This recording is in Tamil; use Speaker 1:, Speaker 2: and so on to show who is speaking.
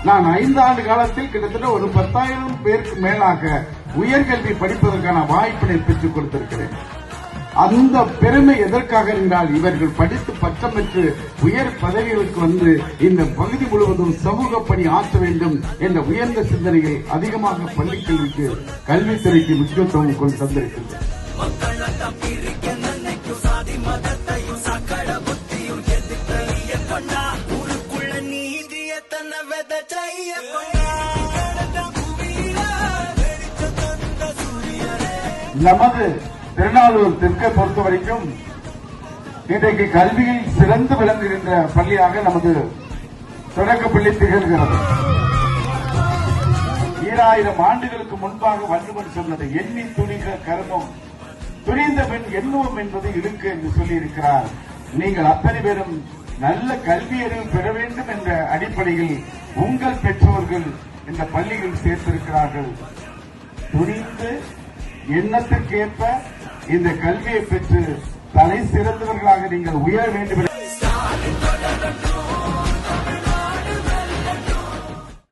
Speaker 1: நான் 5 ஆண்டு காலத்தில் கிட்டத்தட்ட ஒரு 10,000 பேருக்கு மேலாக உயர்கல்வி படிப்பதற்கான வாய்ப்பினை பெற்றுக் கொடுத்திருக்கிறேன். அந்த பெருமை எதற்காக என்றால் இவர்கள் படித்து பட்டம் பெற்று உயர் பதவிகளுக்கு வந்து இந்த பகுதி முழுவதும் சமூக பணி ஆற்ற வேண்டும் என்ற உயர்ந்த சிந்தனைகள் அதிகமாக பள்ளிக்கல்விக்கு கல்வித்துறைக்கு முக்கியத்துவம் கொண்டு தந்திருக்கின்றன. நமது திருநாளூர் தெற்கை பொறுத்த வரைக்கும் இன்றைக்கு கல்வியில் சிறந்து விளங்குகின்ற பள்ளியாக நமது தொடக்கப்பள்ளி திகழ்கிறது. 2000 ஆண்டுகளுக்கு முன்பாக வள்ளுவர் சொன்னது எண்ணி துணிக கர்மம் துணிந்த பெண் எண்ணுவோம் என்பது இருக்கு என்று சொல்லியிருக்கிறார். நீங்கள் அத்தனை பேரும் நல்ல கல்வி அறிவு பெற வேண்டும் என்ற அடிப்படையில் உங்கள் பெற்றோர்கள் இந்த பள்ளியில் சேர்த்திருக்கிறார்கள். துணிந்து எண்ணத்திற்கேற்ப இந்த கல்வியை பெற்று தலை சிறந்தவர்களாக நீங்கள் உயர வேண்டும்